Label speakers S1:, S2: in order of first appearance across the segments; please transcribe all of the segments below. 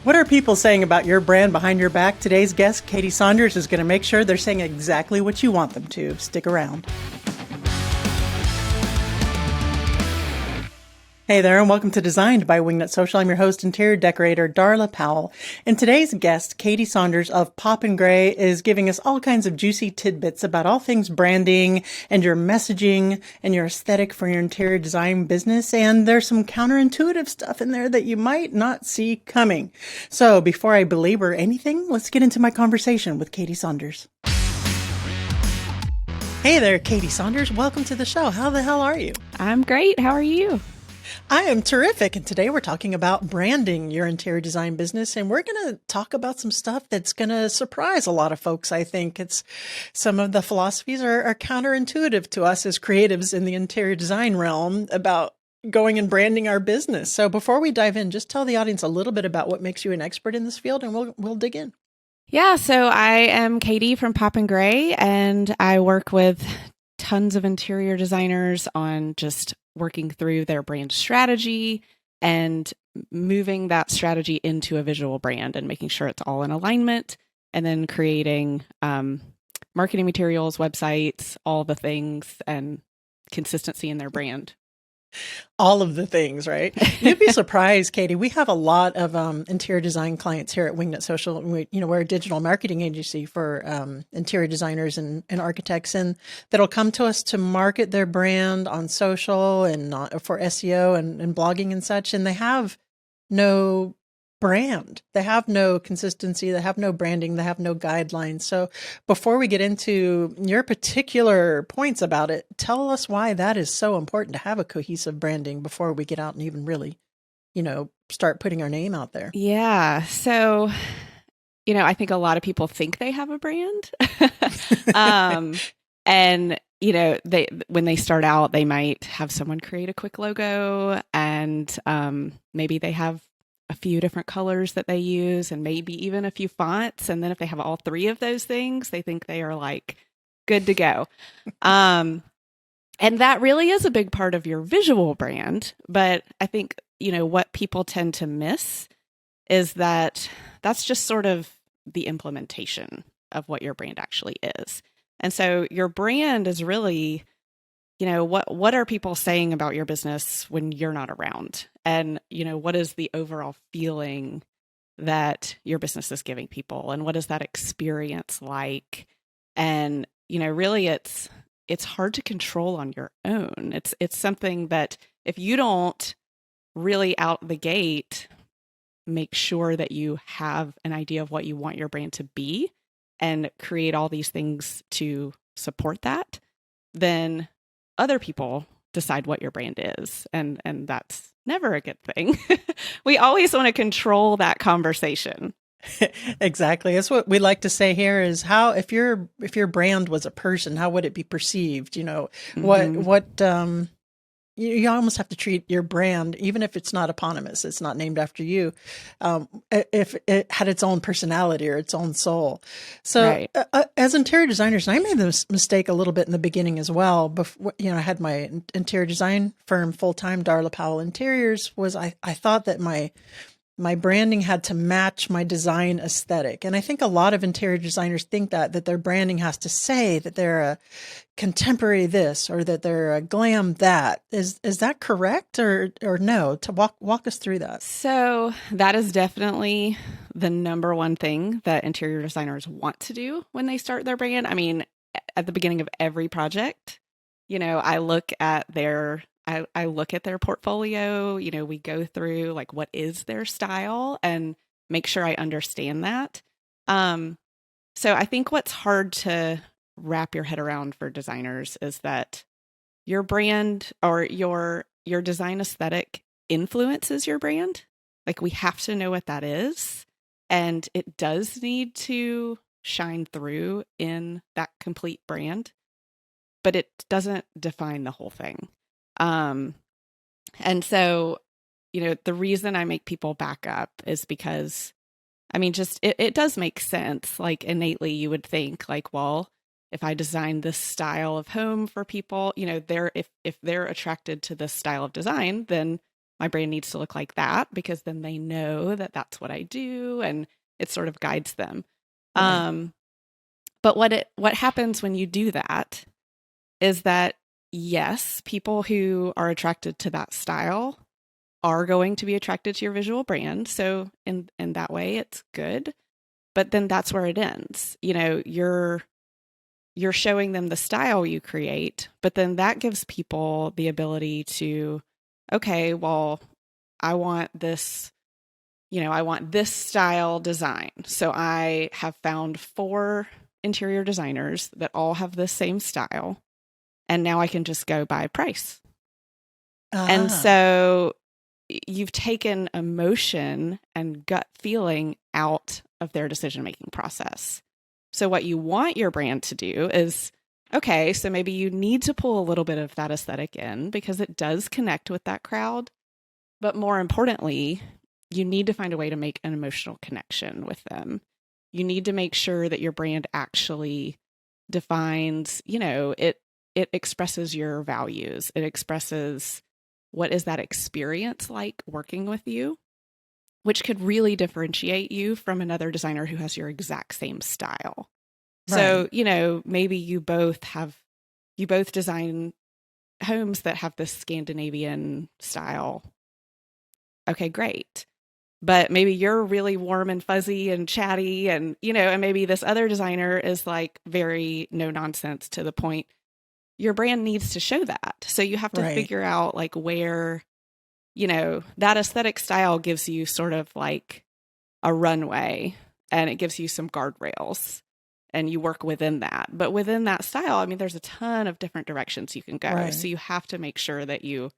S1: What are people saying about your brand behind your back? Today's guest, Katie Saunders, is going to make sure they're saying exactly what you want them to. Stick around. Hey there, and welcome to Designed by Wingnut Social. I'm your host, interior decorator Darla Powell. And today's guest, Katie Saunders of Pop and Gray, is giving us all kinds of juicy tidbits about all things branding and your messaging and your aesthetic for your interior design business. And there's some counterintuitive stuff in there that you might not see coming. So before I belabor anything, let's get into my conversation with Katie Saunders. Hey there, Katie Saunders. Welcome to the show. How the hell are you?
S2: I'm great. How are you?
S1: I am terrific. And today we're talking about branding your interior design business. And we're going to talk about some stuff that's going to surprise a lot of folks. I think it's some of the philosophies are counterintuitive to us as creatives in the interior design realm about going and branding our business. So before we dive in, just tell the audience a little bit about what makes you an expert in this field and we'll dig in.
S2: Yeah, so I am Katie from Pop and Gray, and I work with tons of interior designers on just working through their brand strategy and moving that strategy into a visual brand and making sure it's all in alignment, and then creating marketing materials, websites, all the things, and consistency in their brand.
S1: All of the things, right? You'd be surprised, Katie. We have a lot of interior design clients here at Wingnut Social. We're a digital marketing agency for interior designers and architects, and that'll come to us to market their brand on social and for SEO and blogging and such. And they have no brand. They have no consistency. They have no branding. They have no guidelines. So before we get into your particular points about it, tell us why that is so important to have a cohesive branding before we get out and even really, start putting our name out there.
S2: Yeah. So, I think a lot of people think they have a brand. And when they start out, they might have someone create a quick logo, and maybe they have a few different colors that they use and maybe even a few fonts. And then if they have all three of those things, they think they are like good to go. And that really is a big part of your visual brand. But I think, what people tend to miss is that that's just sort of the implementation of what your brand actually is. And so your brand is really, what are people saying about your business when you're not around? And, what is the overall feeling that your business is giving people? And what is that experience like? And, really it's hard to control on your own. It's something that if you don't really out the gate make sure that you have an idea of what you want your brand to be and create all these things to support that, then other people decide what your brand is. And that's never a good thing. We always want to control that conversation.
S1: Exactly. That's what we like to say here is how, if your brand was a person, how would it be perceived? You almost have to treat your brand, even if it's not eponymous, it's not named after you, if it had its own personality or its own soul. So
S2: Right.
S1: As interior designers, and I made this mistake a little bit in the beginning as well. Before, I had my interior design firm full-time, Darla Powell Interiors, I thought that my branding had to match my design aesthetic. And I think a lot of interior designers think that their branding has to say that they're a contemporary this or that they're a glam that. Is that correct or no? To walk us through that.
S2: So that is definitely the number one thing that interior designers want to do when they start their brand. I mean, at the beginning of every project, I look at their portfolio, we go through like what is their style and make sure I understand that. So I think what's hard to wrap your head around for designers is that your brand or your design aesthetic influences your brand. Like we have to know what that is, and it does need to shine through in that complete brand, but it doesn't define the whole thing. And so, the reason I make people back up is because, it does make sense. Like innately you would think like, well, if I design this style of home for people, if they're attracted to this style of design, then my brand needs to look like that, because then they know that that's what I do, and it sort of guides them.
S1: Right.
S2: But what happens when you do that is that, yes, people who are attracted to that style are going to be attracted to your visual brand. So in that way, it's good. But then that's where it ends. You're showing them the style you create, but then that gives people the ability to, okay, well, I want this, I want this style design. So I have found 4 interior designers that all have the same style, and now I can just go by price. And
S1: Ah,
S2: so you've taken emotion and gut feeling out of their decision-making process. So what you want your brand to do is, okay, so maybe you need to pull a little bit of that aesthetic in because it does connect with that crowd. But more importantly, you need to find a way to make an emotional connection with them. You need to make sure that your brand actually defines, it expresses your values. It expresses what is that experience like working with you, which could really differentiate you from another designer who has your exact same style.
S1: right.
S2: So, maybe you both design homes that have this Scandinavian style. Okay, great. But maybe you're really warm and fuzzy and chatty, and maybe this other designer is like very no nonsense to the point. Your brand needs to show that. So you have to
S1: Right.
S2: figure out like where, that aesthetic style gives you sort of like a runway, and it gives you some guardrails, and you work within that. But within that style, I mean, there's a ton of different directions you can go.
S1: Right.
S2: So you have to make sure that you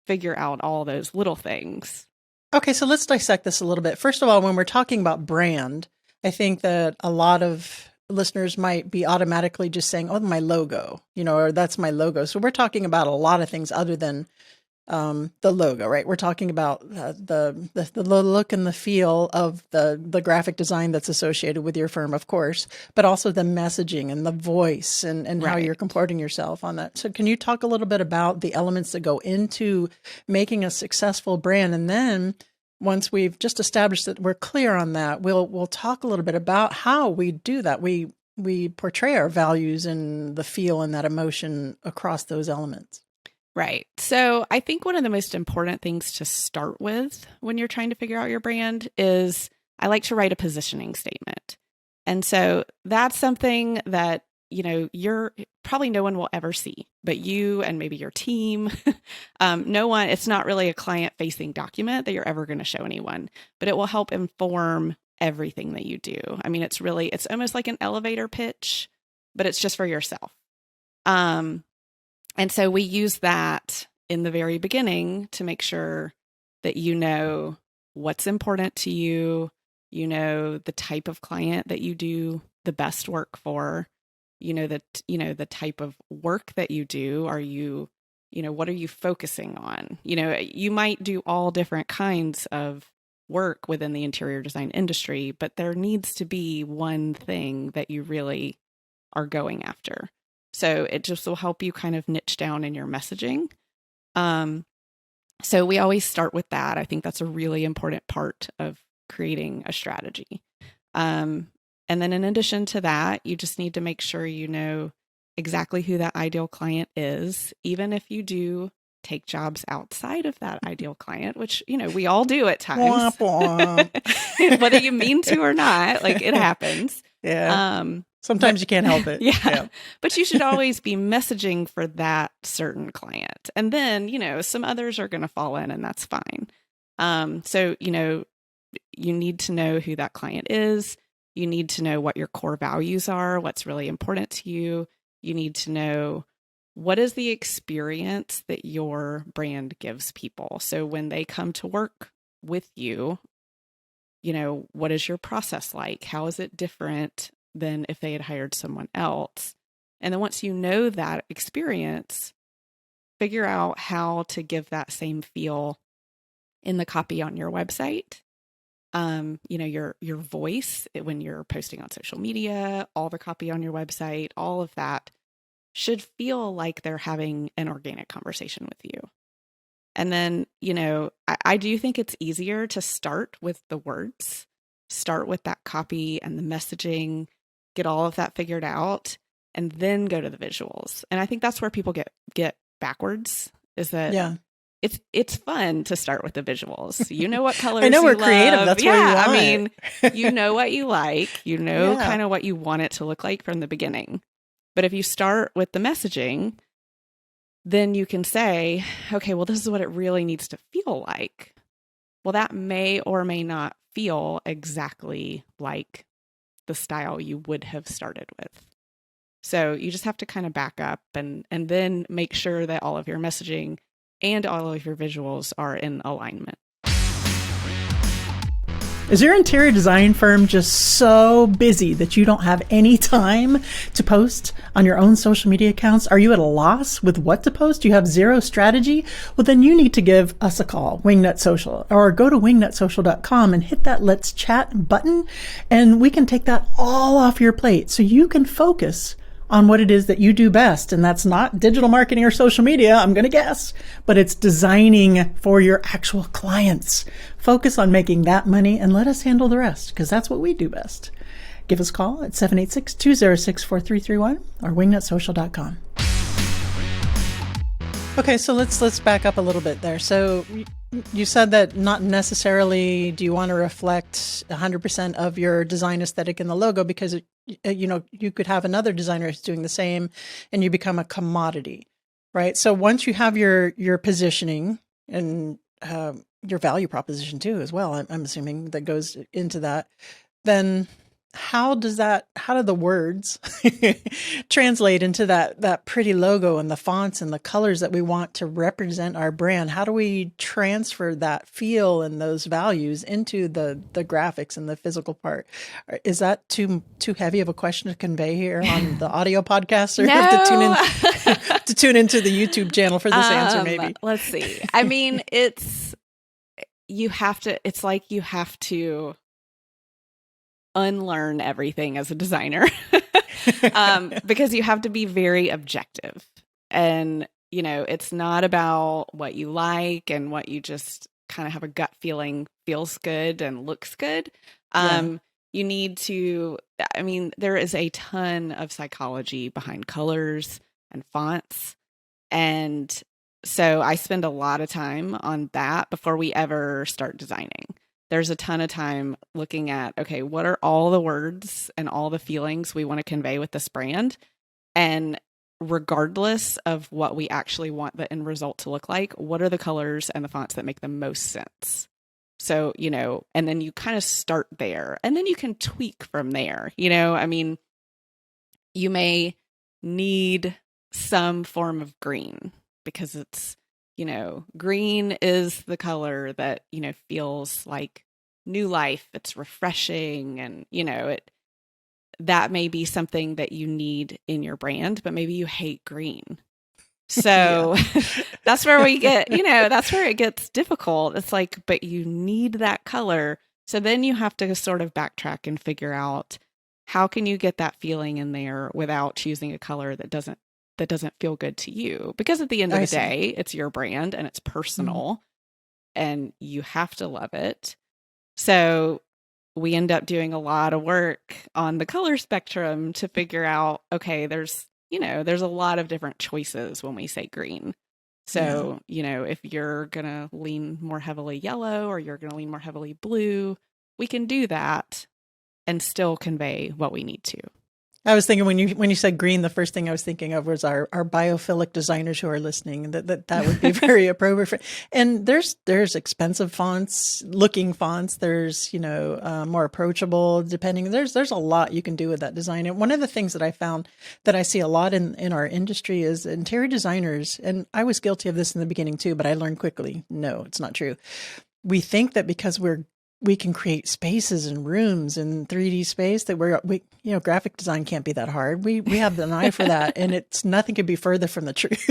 S2: figure out all those little things.
S1: Okay, so let's dissect this a little bit. First of all, when we're talking about brand, I think that a lot of listeners might be automatically just saying, "Oh, my logo," or "That's my logo." So we're talking about a lot of things other than the logo, right? We're talking about the look and the feel of the graphic design that's associated with your firm, of course, but also the messaging and the voice and how
S2: Right.
S1: you're comporting yourself on that. So can you talk a little bit about the elements that go into making a successful brand? And then once we've just established that we're clear on that, we'll talk a little bit about how we do that. We portray our values and the feel and that emotion across those elements.
S2: Right. So I think one of the most important things to start with when you're trying to figure out your brand is, I like to write a positioning statement. And so that's something that, you're probably no one will ever see, but you and maybe your team. No one, it's not really a client facing document that you're ever going to show anyone, but it will help inform everything that you do. I mean, it's almost like an elevator pitch, but it's just for yourself. And so we use that in the very beginning to make sure that you know what's important to you, the type of client that you do the best work for, the type of work that you do. Are you, what are you focusing on? You might do all different kinds of work within the interior design industry, but there needs to be one thing that you really are going after. So it just will help you kind of niche down in your messaging. So we always start with that. I think that's a really important part of creating a strategy. And then in addition to that, you just need to make sure you know exactly who that ideal client is, even if you do take jobs outside of that ideal client, which, we all do at times,
S1: Womp womp.
S2: whether you mean to or not, like it happens.
S1: Yeah.
S2: But
S1: Sometimes you can't help it.
S2: yeah, but you should always be messaging for that certain client. And then, some others are going to fall in, and that's fine. So, you need to know who that client is. You need to know what your core values are, what's really important to you. You need to know what is the experience that your brand gives people. So when they come to work with you, what is your process like? How is it different than if they had hired someone else? And then once you know that experience, figure out how to give that same feel in the copy on your website. Your voice when you're posting on social media, all the copy on your website, all of that should feel like they're having an organic conversation with you. And then, I do think it's easier to start with the words, start with that copy and the messaging, get all of that figured out, and then go to the visuals. And I think that's where people get backwards, is that it's fun to start with the visuals. You know what colors
S1: I know
S2: you
S1: we're
S2: love.
S1: creative. That's why you want
S2: I mean, you know what you like. You know kind of what you want it to look like from the beginning. But if you start with the messaging, then you can say, okay, well, this is what it really needs to feel like. Well, that may or may not feel exactly like the style you would have started with. So you just have to kind of back up and then make sure that all of your messaging and all of your visuals are in alignment.
S1: Is your interior design firm just so busy that you don't have any time to post on your own social media accounts? Are you at a loss with what to post? Do you have zero strategy? Well, then you need to give us a call, Wingnut Social, or go to wingnutsocial.com and hit that Let's Chat button, and we can take that all off your plate so you can focus on what it is that you do best. And that's not digital marketing or social media, I'm going to guess, but it's designing for your actual clients. Focus on making that money and let us handle the rest, because that's what we do best. Give us a call at 786-206-4331 or wingnutsocial.com. Okay, so let's back up a little bit there. So you said that not necessarily do you want to reflect 100% of your design aesthetic in the logo, because you could have another designer who's doing the same and you become a commodity, right? So once you have your positioning and your value proposition too as well, I'm assuming that goes into that, then how do the words translate into that pretty logo and the fonts and the colors that we want to represent our brand? How do we transfer that feel and those values into the graphics and the physical part? Is that too heavy of a question to convey here on the audio podcast, or
S2: No.
S1: have to tune into the YouTube channel for this answer? Maybe.
S2: Let's see. I mean, it's like you have to unlearn everything as a designer because you have to be very objective, and it's not about what you like and what you just kind of have a gut feeling feels good and looks good. You need to, there is a ton of psychology behind colors and fonts, and so I spend a lot of time on that before we ever start designing. There's a ton of time looking at, okay, what are all the words and all the feelings we want to convey with this brand? And regardless of what we actually want the end result to look like, what are the colors and the fonts that make the most sense? So, and then you kind of start there, and then you can tweak from there. You may need some form of green because it's, green is the color that, feels like new life. It's refreshing. And, that may be something that you need in your brand, but maybe you hate green. So that's where we get, that's where it gets difficult. It's like, but you need that color. So then you have to sort of backtrack and figure out how can you get that feeling in there without choosing a color that doesn't feel good to you, because at the end of the day, it's your brand and it's personal and you have to love it. So we end up doing a lot of work on the color spectrum to figure out, okay, there's a lot of different choices when we say green. So, if you're going to lean more heavily yellow or you're going to lean more heavily blue, we can do that and still convey what we need to.
S1: I was thinking when you said green, the first thing I was thinking of was our biophilic designers who are listening, that would be very appropriate for. And there's expensive looking fonts. There's, more approachable depending. There's a lot you can do with that design. And one of the things that I found that I see a lot in our industry is interior designers. And I was guilty of this in the beginning too, but I learned quickly, no, it's not true. We think that because we can create spaces and rooms in 3D space that graphic design can't be that hard. We have an eye for that, and nothing could be further from the truth.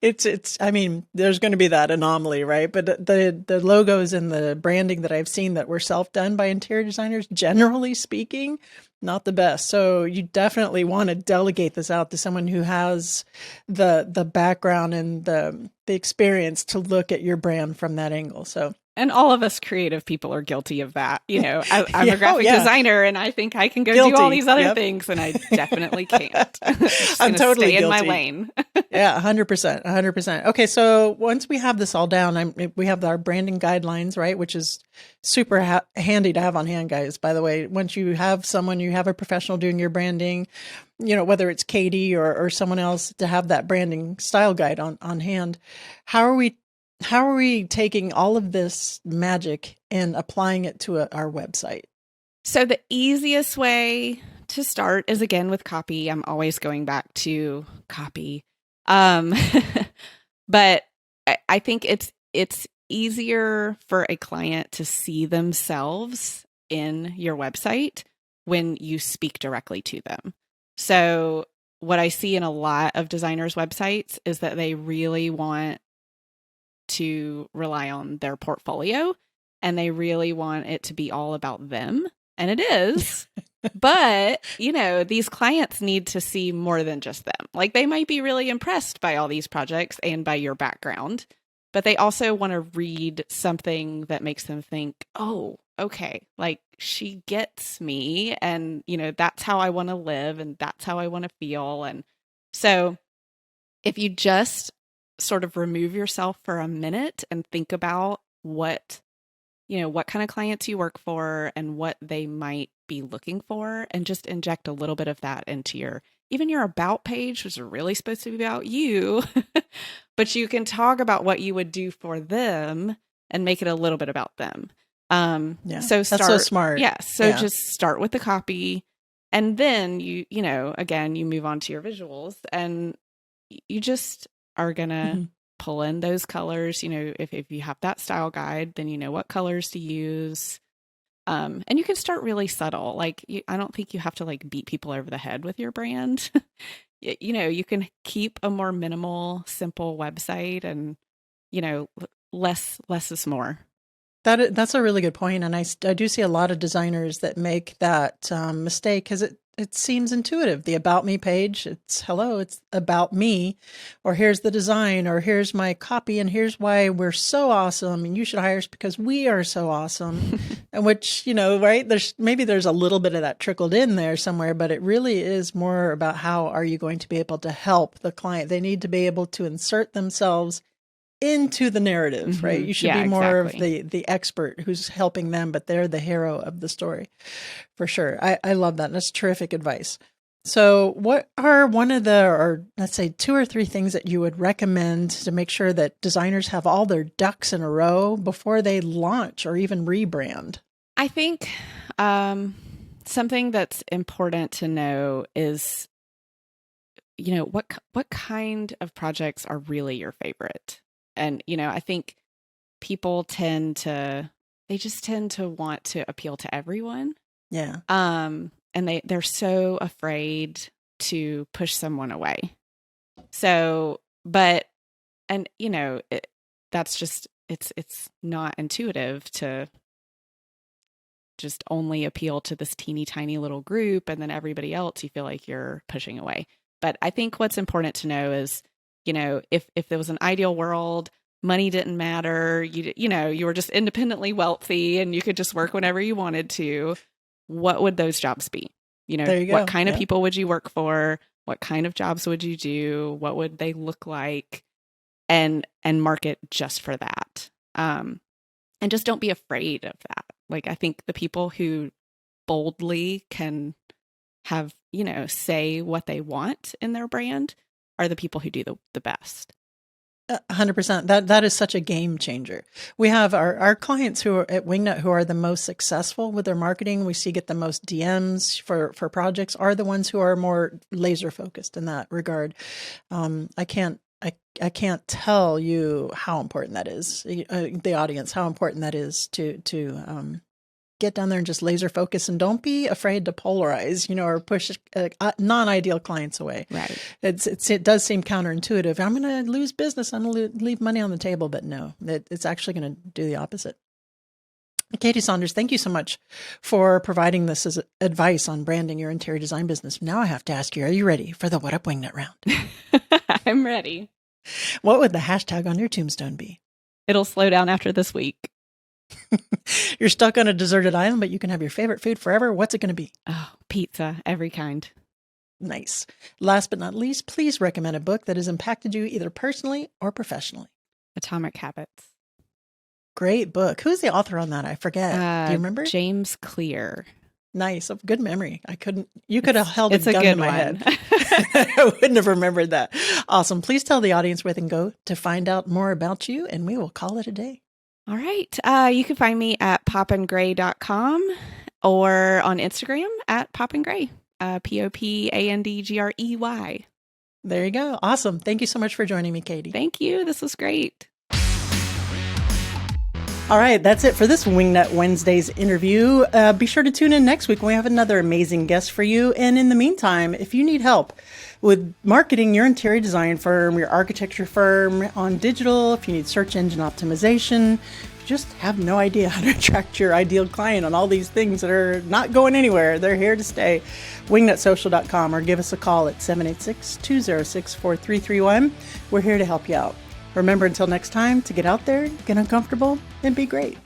S1: There's going to be that anomaly, right? But the logos and the branding that I've seen that were self-done by interior designers, generally speaking, Not the best. So you definitely want to delegate this out to someone who has the background and the experience to look at your brand from that angle. So
S2: And all of us creative people are guilty of that. You know, I'm
S1: Yeah,
S2: a graphic designer and I think I can go do all these other things and I definitely can't.
S1: I'm totally
S2: stay in my
S1: guilty.
S2: lane.
S1: Yeah, 100%, 100%. Okay, so once we have this all down, we have our branding guidelines, right? Which is super handy to have on hand, guys. By the way, once you have someone, you have a professional doing your branding, you know, whether it's Katie or someone else, to have that branding style guide on hand. How are we taking all of this magic and applying it to our website?
S2: So the easiest way to start is, again, with copy. I'm always going back to copy. But I think it's easier for a client to see themselves in your website when you speak directly to them. So what I see in a lot of designers' websites is that they really want to rely on their portfolio and they really want it to be all about them. And it is. But, you know, these clients need to see more than just them. Like, they might be really impressed by all these projects and by your background, but they also want to read something that makes them think, oh, okay, like, she gets me. And, you know, that's how I want to live and that's how I want to feel. And so if you just sort of remove yourself for a minute and think about what kind of clients you work for and what they might be looking for, and just inject a little bit of that into your about page, which is really supposed to be about you, but you can talk about what you would do for them and make it a little bit about them. So
S1: that's so smart.
S2: Yeah. So just start with the copy, and then you move on to your visuals, and you just are going to pull in those colors. You know, if you have that style guide, then you know what colors to use. And you can start really subtle. Like, I don't think you have to like beat people over the head with your brand. You know, you can keep a more minimal, simple website, and, you know, less is more.
S1: That's a really good point. And I do see a lot of designers that make that mistake because it seems intuitive. The About Me page, it's about me, or here's the design, or here's my copy, and here's why we're so awesome, and you should hire us because we are so awesome. And which, you know, right, there's a little bit of that trickled in there somewhere, but it really is more about how are you going to be able to help the client. They need to be able to insert themselves into the narrative, right? You should be more of the expert who's helping them, but they're the hero of the story, for sure. I love that. That's terrific advice. So what are let's say 2 or 3 things that you would recommend to make sure that designers have all their ducks in a row before they launch or even rebrand?
S2: I think something that's important to know is, you know, what kind of projects are really your favorite? And, you know, I think people tend to want to appeal to everyone.
S1: Yeah.
S2: And they're so afraid to push someone away. So, and you know, that's just, it's not intuitive to just only appeal to this teeny tiny little group, and then everybody else you feel like you're pushing away. But I think what's important to know is, you know, if there was an ideal world, money didn't matter, you were just independently wealthy and you could just work whenever you wanted to, what would those jobs be? You know, what kind of people would you work for? What kind of jobs would you do? What would they look like? And market just for that. And just don't be afraid of that. Like, I think the people who boldly can have, you know, say what they want in their brand are the people who do the best.
S1: 100%. That is such a game changer. We have our clients who are at Wingnut who are the most successful with their marketing. We see get the most DMs for projects are the ones who are more laser focused in that regard. I can't tell you how important that is, the audience, how important that is to get down there and just laser focus, and don't be afraid to polarize, you know, or push non-ideal clients away.
S2: Right.
S1: It does seem counterintuitive. I'm going to lose business. I'm going to leave money on the table, but no, it's actually going to do the opposite. Katie Saunders, thank you so much for providing this as advice on branding your interior design business. Now I have to ask you, are you ready for the What Up Wingnut round?
S2: I'm ready.
S1: What would the hashtag on your tombstone be?
S2: It'll slow down after this week.
S1: You're stuck on a deserted island, but you can have your favorite food forever. What's it going to be?
S2: Oh, pizza, every kind.
S1: Nice. Last but not least, please recommend a book that has impacted you either personally or professionally.
S2: Atomic Habits.
S1: Great book. Who's the author on that? I forget. Do you remember?
S2: James Clear.
S1: Nice. Good memory. You could have held a
S2: it's a
S1: gun
S2: good
S1: in my
S2: one.
S1: head. I wouldn't have remembered that. Awesome. Please tell the audience where they can go to find out more about you, and we will call it a day.
S2: All right. You can find me at popandgray.com or on Instagram at popandgray, POPANDGREY.
S1: There you go. Awesome. Thank you so much for joining me, Katie.
S2: Thank you. This was great.
S1: All right, that's it for this Wingnut Wednesday's interview. Be sure to tune in next week when we have another amazing guest for you. And in the meantime, if you need help with marketing your interior design firm, your architecture firm on digital, if you need search engine optimization, if you just have no idea how to attract your ideal client on all these things that are not going anywhere, they're here to stay. Wingnutsocial.com or give us a call at 786-206-4331. We're here to help you out. Remember, until next time, to get out there, get uncomfortable, and be great.